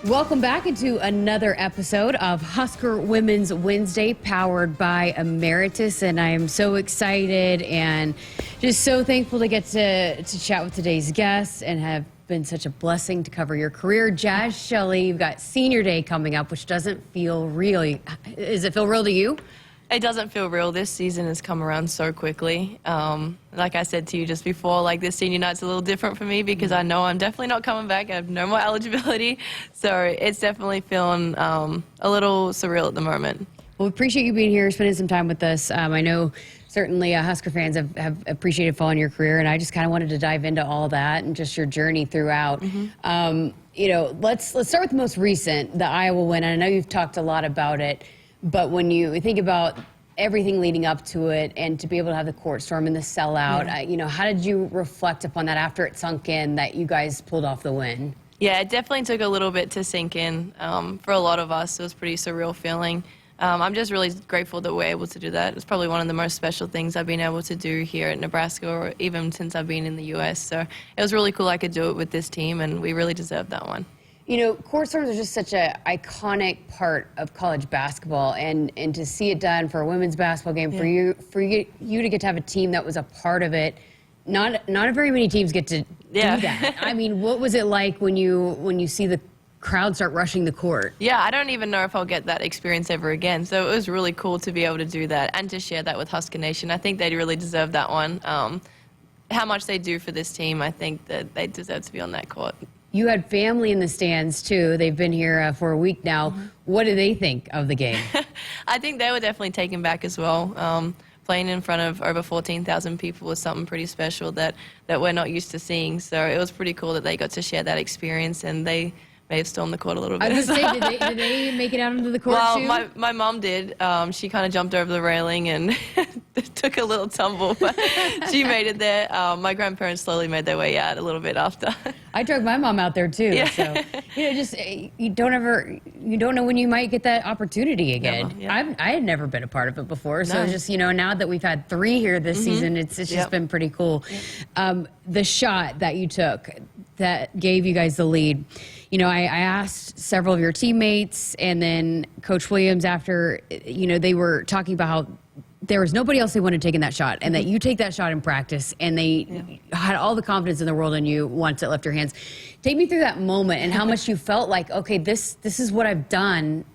Welcome back into another episode of Husker Women's Wednesday, powered by Emeritus. And I am so excited and just so thankful to get to chat with today's guests and have been such a blessing to cover your career. Jaz Shelley, you've got senior day coming up, which doesn't feel real. Does it feel real to you? It doesn't feel real. This season has come around so quickly. Like I said to you just before, like this senior night's a little different for me because I know I'm definitely not coming back. I have no more eligibility. So it's definitely feeling a little surreal at the moment. Well, we appreciate you being here, spending some time with us. I know certainly Husker fans have appreciated following your career, and I just kind of wanted to dive into all that and just your journey throughout. You know, let's start with the most recent, the Iowa win. And I know you've talked a lot about it. But when you think about everything leading up to it and to be able to have the court storm and the sellout, you know, how did you reflect upon that after it sunk in that you guys pulled off the win? Yeah, it definitely took a little bit to sink in. For a lot of us, it was a pretty surreal feeling. I'm just really grateful that we're able to do that. It's probably one of the most special things I've been able to do here at Nebraska, or even since I've been in the U.S. So it was really cool I could do it with this team, and we really deserved that one. You know, court storms are just such an iconic part of college basketball, and to see it done for a women's basketball game, for you to get to have a team that was a part of it. Not very many teams get to do that. I mean, what was it like when you see the crowd start rushing the court? Yeah, I don't even know if I'll get that experience ever again. So it was really cool to be able to do that and to share that with Husker Nation. I think they really deserve that one. How much they do for this team, I think that they deserve to be on that court. You had family in the stands, too. They've been here for a week now. What do they think of the game? I think they were definitely taken back as well. Playing in front of over 14,000 people was something pretty special that we're not used to seeing. So it was pretty cool that they got to share that experience, and they may have stormed the court a little bit. I was going to say, did they make it out into the court, too? Well, my mom did. She kind of jumped over the railing and took a little tumble, but she made it there. My grandparents slowly made their way out a little bit after. I dragged my mom out there, too. Yeah. So, you know, just you don't know when you might get that opportunity again. I had never been a part of it before, so just, you know, now that we've had 3 here this season, it's just been pretty cool. The shot that you took that gave you guys the lead, you know, I asked several of your teammates and then Coach Williams after, you know, they were talking about how there was nobody else they wanted taking that shot, and that you take that shot in practice, and they had all the confidence in the world in you once it left your hands. Take me through that moment and how much you felt like, okay, this is what I've done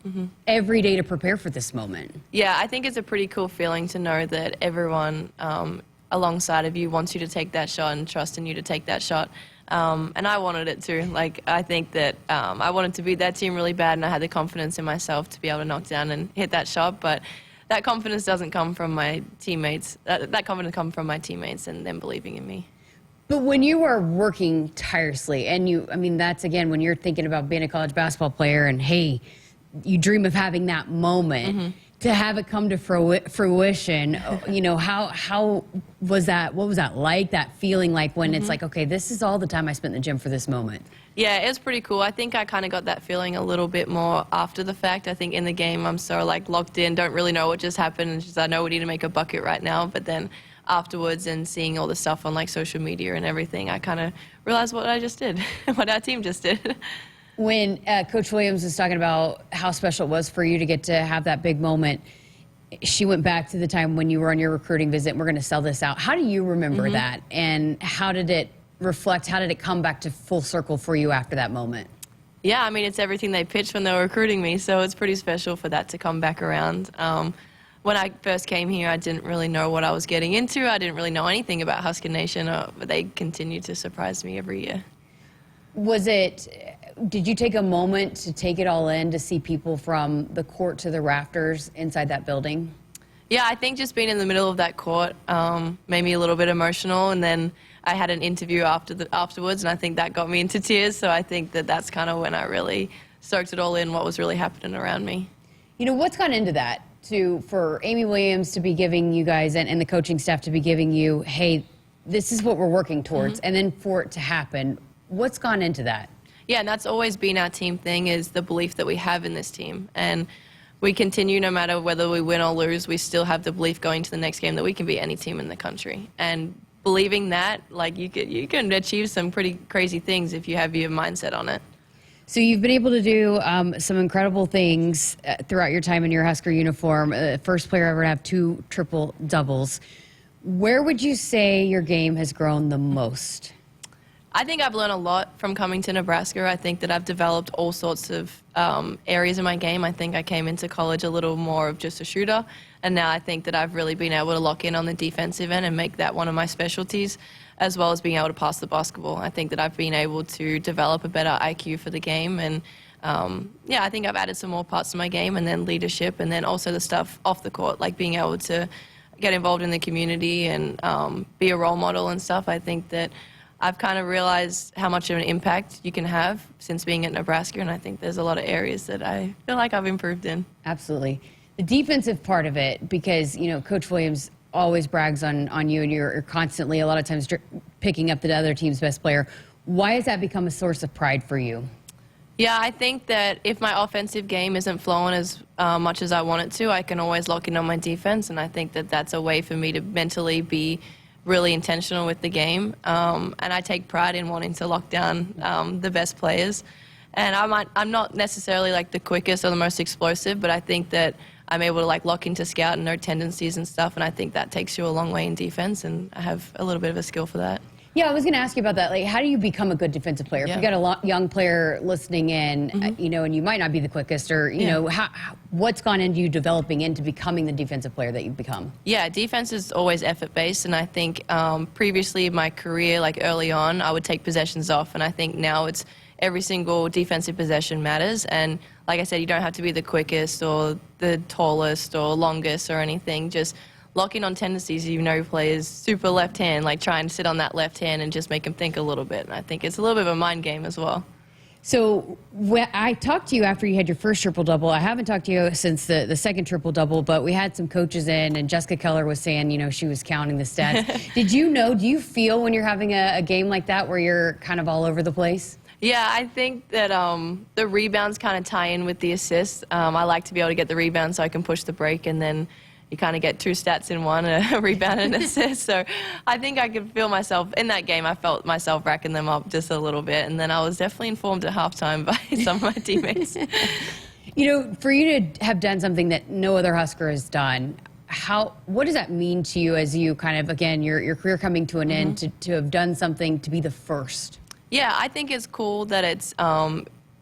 every day to prepare for this moment. Yeah, I think it's a pretty cool feeling to know that everyone alongside of you wants you to take that shot and trust in you to take that shot. And I wanted it too. Like, I think that I wanted to beat that team really bad, and I had the confidence in myself to be able to knock down and hit that shot. But that confidence doesn't come from my teammates. That confidence comes from my teammates and them believing in me. But when you are working tirelessly, and I mean, that's, again, when you're thinking about being a college basketball player and, hey, you dream of having that moment, to have it come to fruition, you know, how was that? What was that like, that feeling like when it's like, okay, this is all the time I spent in the gym for this moment? Yeah, it was pretty cool. I think I kind of got that feeling a little bit more after the fact. I think in the game I'm so, like, locked in, don't really know what just happened, and just, I know we need to make a bucket right now. But then afterwards, and seeing all the stuff on, like, social media and everything, I kind of realized what I just did, what our team just did. When Coach Williams was talking about how special it was for you to get to have that big moment, she went back to the time when you were on your recruiting visit, and we're going to sell this out. How do you remember that, and how did it reflect, how did it come back to full circle for you after that moment? Yeah, I mean, it's everything they pitched when they were recruiting me, so it's pretty special for that to come back around. When I first came here, I didn't really know what I was getting into. I didn't really know anything about Husker Nation, but they continue to surprise me every year. Did you take a moment to take it all in, to see people from the court to the rafters inside that building? Yeah, I think just being in the middle of that court made me a little bit emotional, and then I had an interview afterwards, and I think that got me into tears, so I think that's kind of when I really soaked it all in, what was really happening around me. You know, what's gone into that, for Amy Williams to be giving you guys, and the coaching staff to be giving you, hey, this is what we're working towards, and then for it to happen, what's gone into that? Yeah, and that's always been our team thing, is the belief that we have in this team. And we continue, no matter whether we win or lose, we still have the belief going to the next game that we can beat any team in the country. And believing that, like, you can achieve some pretty crazy things if you have your mindset on it. So you've been able to do some incredible things throughout your time in your Husker uniform. First player ever to have 2 triple doubles. Where would you say your game has grown the most? I think I've learned a lot from coming to Nebraska. I think that I've developed all sorts of areas in my game. I think I came into college a little more of just a shooter, and now I think that I've really been able to lock in on the defensive end and make that one of my specialties, as well as being able to pass the basketball. I think that I've been able to develop a better IQ for the game, and yeah, I think I've added some more parts to my game, and then leadership, and then also the stuff off the court, like being able to get involved in the community and be a role model and stuff. I think that I've kind of realized how much of an impact you can have since being at Nebraska, and I think there's a lot of areas that I feel like I've improved in. Absolutely. The defensive part of it, because, you know, Coach Williams always brags on you, and you're constantly, a lot of times, picking up the other team's best player. Why has that become a source of pride for you? Yeah, I think that if my offensive game isn't flowing as much as I want it to, I can always lock in on my defense, and I think that that's a way for me to mentally be really intentional with the game, and I take pride in wanting to lock down the best players. And I'm not necessarily like the quickest or the most explosive, but I think that I'm able to like lock into scout and know tendencies and stuff, and I think that takes you a long way in defense, and I have a little bit of a skill for that. Yeah, I was going to ask you about that. Like, how do you become a good defensive player? If you got a young player listening in, you know, and you might not be the quickest, or you know, what's gone into you developing into becoming the defensive player that you've become? Yeah, defense is always effort-based, and I think previously in my career, like early on, I would take possessions off, and I think now it's every single defensive possession matters. And like I said, you don't have to be the quickest or the tallest or longest or anything. Just lock in on tendencies. You know, players super left hand, like try and sit on that left hand and just make them think a little bit. And I think it's a little bit of a mind game as well. So when I talked to you after you had your first triple-double. I haven't talked to you since the second triple-double, but we had some coaches in, and Jessica Keller was saying, you know, she was counting the stats. Do you feel when you're having a game like that where you're kind of all over the place? Yeah, I think that the rebounds kind of tie in with the assists. I like to be able to get the rebound so I can push the break, and then you kind of get 2 stats in one, a rebound and an assist. So I think I could feel myself, in that game, I felt myself racking them up just a little bit, and then I was definitely informed at halftime by some of my teammates. You know, for you to have done something that no other Husker has done, what does that mean to you as you kind of, again, your career coming to an end, to have done something, to be the first? Yeah, I think it's cool that it's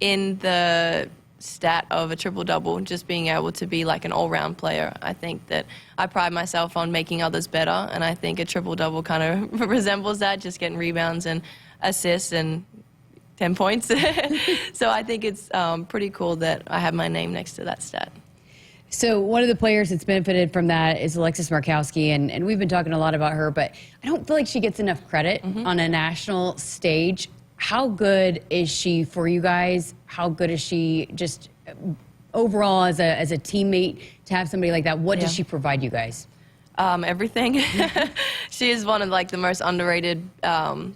in the stat of a triple-double, just being able to be like an all-round player. I think that I pride myself on making others better, and I think a triple-double kind of resembles that, just getting rebounds and assists and 10 points. So I think it's pretty cool that I have my name next to that stat. So one of the players that's benefited from that is Alexis Marowski, and we've been talking a lot about her, but I don't feel like she gets enough credit on a national stage. How good is she for you guys? How good is she just overall as a teammate to have somebody like that? What does she provide you guys? Everything. She is one of like the most underrated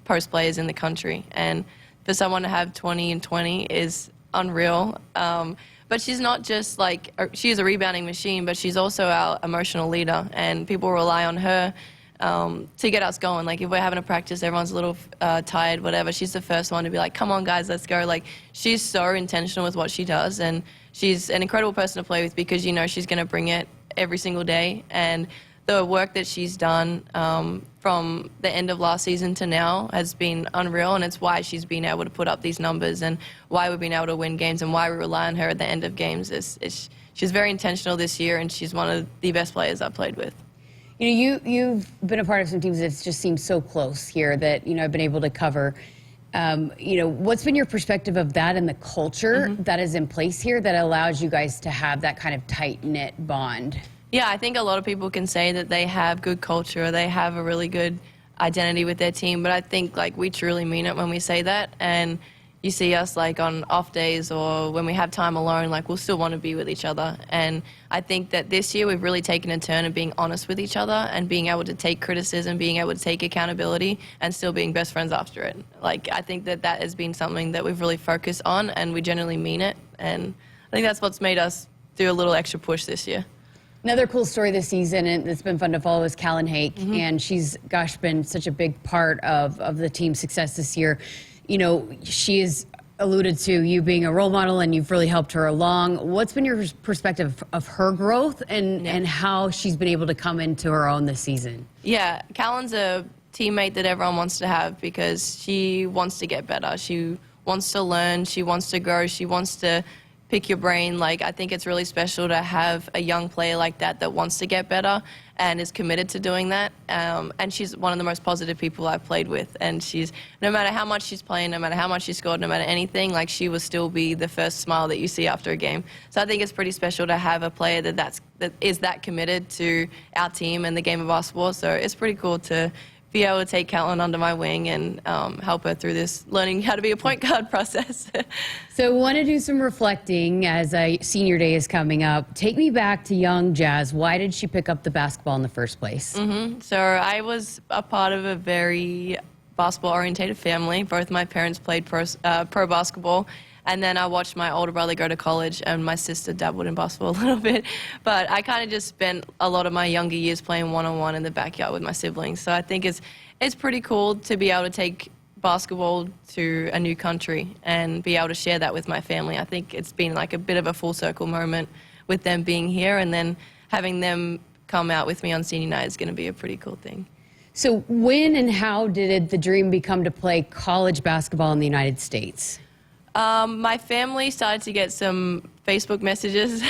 post players in the country, and for someone to have 20 and 20 is unreal. But she's not just like, she's a rebounding machine, but she's also our emotional leader, and people rely on her to get us going. Like if we're having a practice, everyone's a little tired, whatever, she's the first one to be like, come on guys, let's go. Like she's so intentional with what she does, and she's an incredible person to play with because you know she's going to bring it every single day. And the work that she's done from the end of last season to now has been unreal, and it's why she's been able to put up these numbers and why we've been able to win games and why we rely on her at the end of games. She's very intentional this year, and she's one of the best players I've played with. You know, you've been a part of some teams that just seem so close here that, you know, I've been able to cover. You know, what's been your perspective of that and the culture that is in place here that allows you guys to have that kind of tight-knit bond? Yeah, I think a lot of people can say that they have good culture, they have a really good identity with their team, but I think like we truly mean it when we say that. And you see us like on off days or when we have time alone, like we'll still want to be with each other. And I think that this year we've really taken a turn of being honest with each other and being able to take criticism, being able to take accountability, and still being best friends after it. Like I think that has been something that we've really focused on, and we genuinely mean it. And I think that's what's made us do a little extra push this year. Another cool story this season, and it's been fun to follow, is Caitlyn Hagy, and she's, gosh, been such a big part of the team's success this year. You know, she is alluded to you being a role model and you've really helped her along. What's been your perspective of her growth and how she's been able to come into her own this season? Yeah, Caitlyn's a teammate that everyone wants to have because she wants to get better. She wants to learn. She wants to grow. She wants to pick your brain. Like, I think it's really special to have a young player like that wants to get better and is committed to doing that. And she's one of the most positive people I've played with. And she's, no matter how much she's playing, no matter how much she scored, no matter anything, like, she will still be the first smile that you see after a game. So I think it's pretty special to have a player that is that committed to our team and the game of basketball. So it's pretty cool to be able to take Caitlyn under my wing and help her through this learning how to be a point guard process. So I want to do some reflecting as senior day is coming up. Take me back to young Jaz. Why did she pick up the basketball in the first place? So I was a part of a very basketball-orientated family. Both my parents played pro basketball. And then I watched my older brother go to college, and my sister dabbled in basketball a little bit. But I kind of just spent a lot of my younger years playing one-on-one in the backyard with my siblings. So I think it's pretty cool to be able to take basketball to a new country and be able to share that with my family. I think it's been like a bit of a full circle moment with them being here, and then having them come out with me on senior night is going to be a pretty cool thing. So when and how did the dream become to play college basketball in the United States? My family started to get some Facebook messages.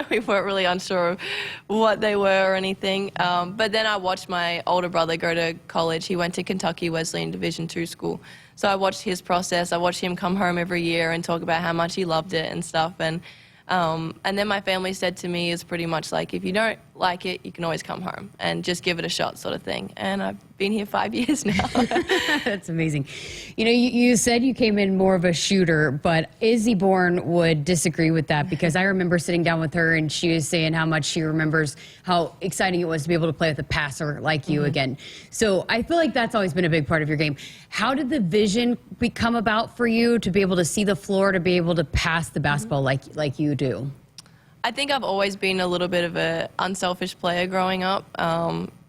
We weren't really unsure of what they were or anything. But then I watched my older brother go to college. He went to Kentucky Wesleyan Division II school. So I watched his process. I watched him come home every year and talk about how much he loved it and stuff. And then my family said to me, it's pretty much like, if you don't like it, you can always come home and just give it a shot, sort of thing. And I've been here 5 years now. That's amazing. You know, you said you came in more of a shooter, but Izzy Bourne would disagree with that, because I remember sitting down with her and she was saying how much she remembers how exciting it was to be able to play with a passer like you again. So I feel like that's always been a big part of your game. How did the vision come about for you to be able to see the floor, to be able to pass the basketball like you do? I think I've always been a little bit of an unselfish player growing up.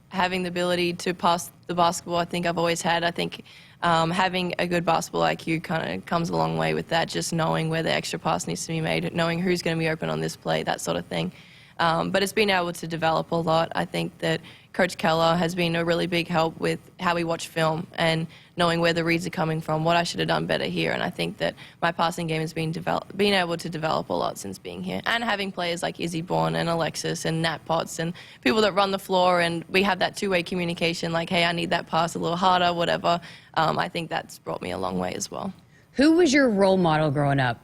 Having the ability to pass the basketball, I think I've always had. I think having a good basketball IQ kind of comes a long way with that, just knowing where the extra pass needs to be made, knowing who's going to be open on this play, that sort of thing. But it's been able to develop a lot. I think that Coach Keller has been a really big help with how we watch film and knowing where the reads are coming from, what I should have done better here. And I think that my passing game has been able to develop a lot since being here. And having players like Izzy Bourne and Alexis and Nat Potts and people that run the floor, and we have that two-way communication, like, hey, I need that pass a little harder, whatever. I think that's brought me a long way as well. Who was your role model growing up?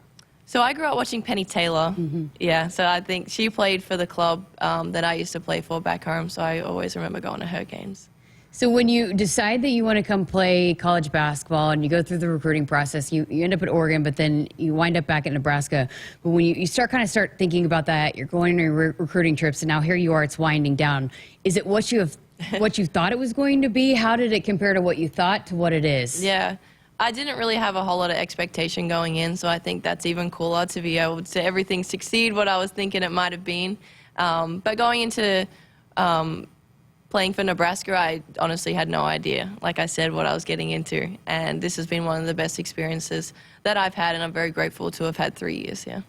So I grew up watching Penny Taylor. Yeah, so I think she played for the club that I used to play for back home, so I always remember going to her games. So when you decide that you want to come play college basketball and you go through the recruiting process, you end up at Oregon, but then you wind up back at Nebraska. But when you start thinking about that, you're going on your recruiting trips, and now here you are, it's winding down. Is it what you thought it was going to be? How did it compare to what you thought to what it is? Yeah. I didn't really have a whole lot of expectation going in, so I think that's even cooler to be able to everything succeed what I was thinking it might have been. But going into playing for Nebraska, I honestly had no idea, like I said, what I was getting into. And this has been one of the best experiences that I've had, and I'm very grateful to have had 3 years here.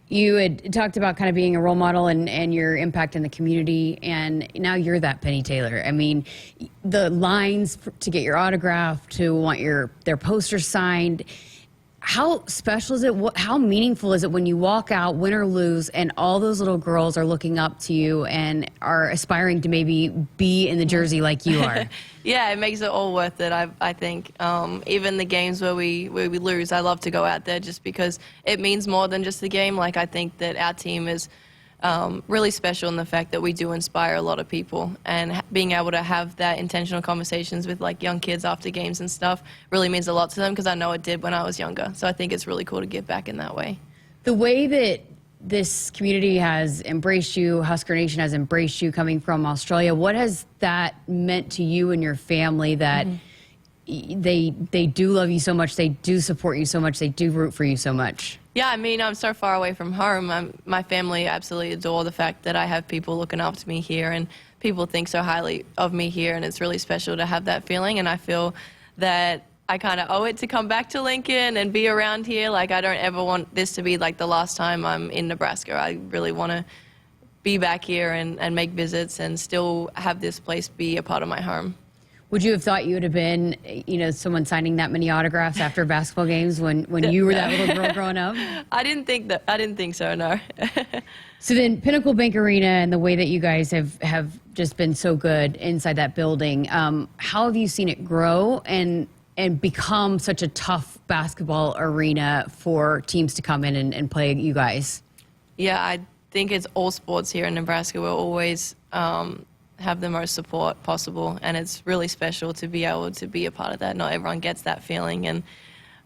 You had talked about kind of being a role model and your impact in the community, and now you're that Penny Taylor. I mean, the lines to get your autograph, to want their poster signed, how special is it? How meaningful is it when you walk out, win or lose, and all those little girls are looking up to you and are aspiring to maybe be in the jersey like you are? Yeah, it makes it all worth it, I think. Even the games where we lose, I love to go out there just because it means more than just the game. Like, I think that our team is really special in the fact that we do inspire a lot of people, and being able to have that intentional conversations with like young kids after games and stuff really means a lot to them, because I know it did when I was younger. So I think it's really cool to give back in that way. The way that this community has embraced you, Husker Nation has embraced you coming from Australia, what has that meant to you and your family, that they do love you so much, they do support you so much, they do root for you so much? Yeah, I mean, I'm so far away from home. My family absolutely adore the fact that I have people looking after me here, and people think so highly of me here, and it's really special to have that feeling. And I feel that I kind of owe it to come back to Lincoln and be around here. Like, I don't ever want this to be like the last time I'm in Nebraska. I really want to be back here and make visits and still have this place be a part of my home. Would you have thought you would have been, someone signing that many autographs after basketball games when you were that little girl growing up? I didn't think so, no. So then Pinnacle Bank Arena and the way that you guys have just been so good inside that building, how have you seen it grow and become such a tough basketball arena for teams to come in and play you guys? Yeah, I think it's all sports here in Nebraska. We're always have the most support possible, and it's really special to be able to be a part of that. Not everyone gets that feeling, and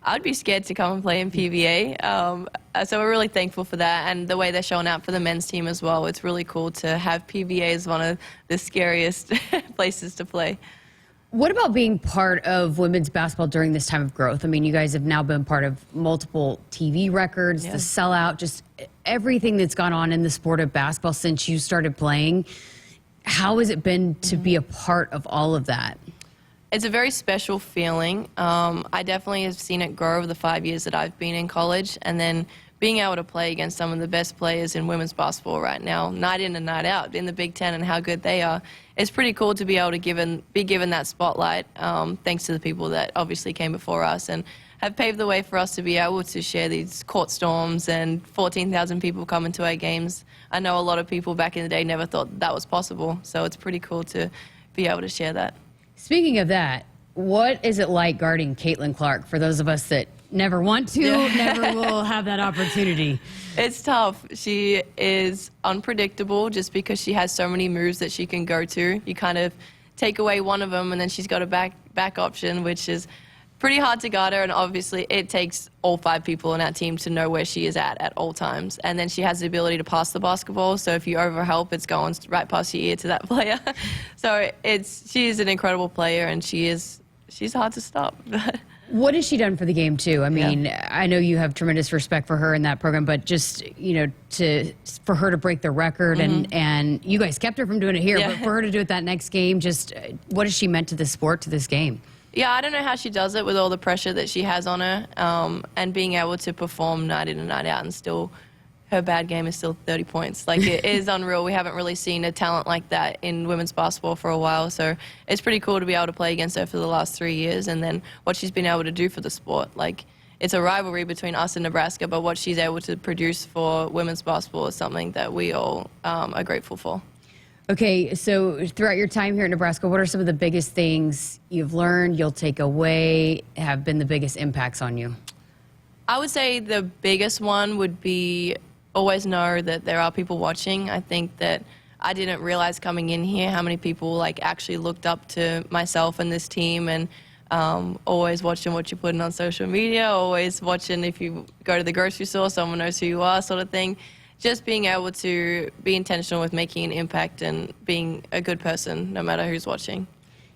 I'd be scared to come and play in PBA. So we're really thankful for that, and the way they're showing out for the men's team as well. It's really cool to have PBA as one of the scariest places to play. What about being part of women's basketball during this time of growth? I mean, you guys have now been part of multiple TV records, the sellout, just everything that's gone on in the sport of basketball since you started playing. How has it been to be a part of all of that? It's a very special feeling. I definitely have seen it grow over the 5 years that I've been in college, and then being able to play against some of the best players in women's basketball right now, night in and night out in the Big Ten, and how good they are. It's pretty cool to be able to be given that spotlight, thanks to the people that obviously came before us and have paved the way for us to be able to share these court storms and 14,000 people coming to our games. I know a lot of people back in the day never thought that was possible, so it's pretty cool to be able to share that. Speaking of that, what is it like guarding Caitlyn Clark for those of us that never want to, never will have that opportunity? It's tough. She is unpredictable just because she has so many moves that she can go to. You kind of take away one of them, and then she's got a back option, which is pretty hard to guard her, and obviously it takes all 5 people in our team to know where she is at all times. And then she has the ability to pass the basketball, so if you overhelp, it's going right past your ear to that player. So she is an incredible player, and she's hard to stop. What has she done for the game too? I mean, I know you have tremendous respect for her in that program, but just, for her to break the record and you guys kept her from doing it here, but for her to do it that next game, just what has she meant to the sport, to this game? Yeah, I don't know how she does it with all the pressure that she has on her, and being able to perform night in and night out, and still, her bad game is still 30 points. Like, it is unreal. We haven't really seen a talent like that in women's basketball for a while, so it's pretty cool to be able to play against her for the last 3 years, and then what she's been able to do for the sport. Like, it's a rivalry between us and Nebraska, but what she's able to produce for women's basketball is something that we all are grateful for. Okay, so throughout your time here in Nebraska, what are some of the biggest things you've learned, you'll take away, have been the biggest impacts on you? I would say the biggest one would be always know that there are people watching. I think that I didn't realize coming in here how many people actually looked up to myself and this team, and always watching what you're putting on social media, always watching if you go to the grocery store, someone knows who you are, sort of thing. Just being able to be intentional with making an impact and being a good person, no matter who's watching.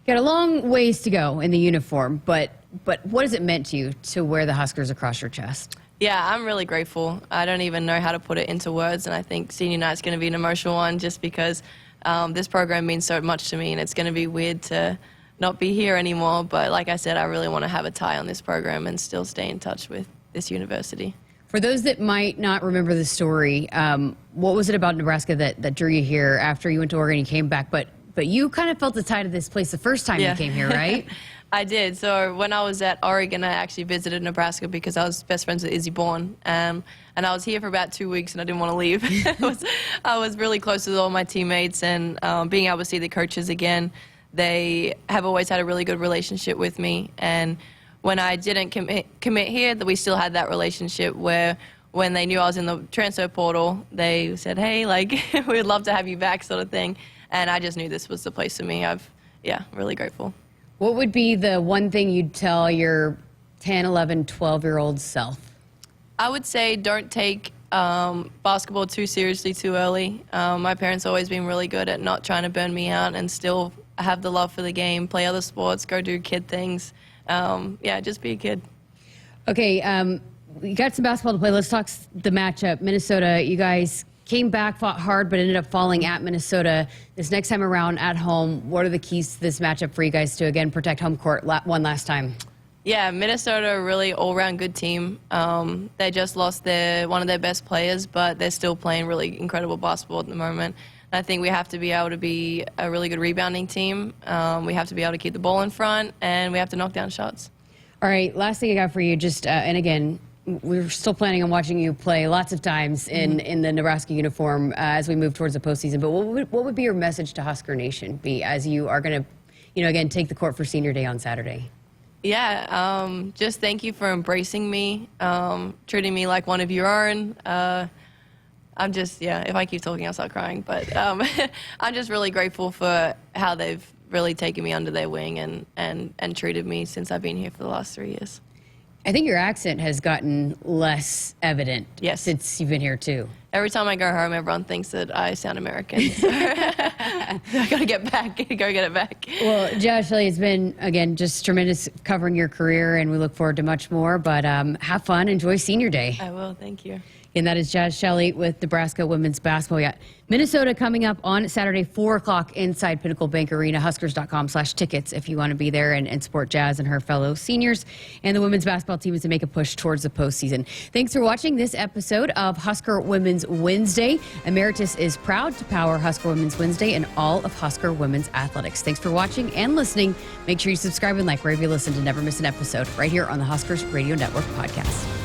You got a long ways to go in the uniform, but what has it meant to you to wear the Huskers across your chest? Yeah, I'm really grateful. I don't even know how to put it into words, and I think senior night's going to be an emotional one just because this program means so much to me, and it's going to be weird to not be here anymore. But like I said, I really want to have a tie on this program and still stay in touch with this university. For those that might not remember the story, what was it about Nebraska that drew you here after you went to Oregon and you came back? But you kind of felt the tie to this place the first time you came here, right? I did. So when I was at Oregon, I actually visited Nebraska because I was best friends with Izzy Bourne. And I was here for about 2 weeks, and I didn't want to leave. I was really close with all my teammates, and being able to see the coaches again, they have always had a really good relationship with me. And when I didn't commit here, we still had that relationship where when they knew I was in the transfer portal, they said, hey, we'd love to have you back, sort of thing. And I just knew this was the place for me. Really grateful. What would be the one thing you'd tell your 10, 11, 12-year-old self? I would say don't take basketball too seriously too early. My parents have always been really good at not trying to burn me out and still have the love for the game, play other sports, go do kid things. Just be a kid. Okay, we got some basketball to play. Let's talk the matchup. Minnesota, you guys came back, fought hard, but ended up falling at Minnesota. This next time around at home, what are the keys to this matchup for you guys to, again, protect home court one last time? Yeah, Minnesota are a really all-round good team. They just lost one of their best players, but they're still playing really incredible basketball at the moment. And I think we have to be able to be a really good rebounding team. We have to be able to keep the ball in front, and we have to knock down shots. All right, last thing I got for you, just, and again, we're still planning on watching you play lots of times in the Nebraska uniform as we move towards the postseason. But what would be your message to Husker Nation be as you are going to, again, take the court for Senior Day on Saturday? Yeah, just thank you for embracing me, treating me like one of your own. I'm just, if I keep talking, I'll start crying. But I'm just really grateful for how they've really taken me under their wing and treated me since I've been here for the last 3 years. I think your accent has gotten less evident since you've been here, too. Every time I go home, everyone thinks that I sound American. So I got to get back, go get it back. Well, Jaz Shelley, it's been, again, just tremendous covering your career, and we look forward to much more. But have fun. Enjoy Senior Day. I will. Thank you. And that is Jaz Shelley with Nebraska women's basketball. We got Minnesota coming up on Saturday, 4 o'clock inside Pinnacle Bank Arena, Huskers.com/tickets if you want to be there and support Jaz and her fellow seniors. And the women's basketball team is to make a push towards the postseason. Thanks for watching this episode of Husker Women's Wednesday. Emeritus is proud to power Husker Women's Wednesday and all of Husker Women's Athletics. Thanks for watching and listening. Make sure you subscribe and like wherever you listen to never miss an episode right here on the Huskers Radio Network podcast.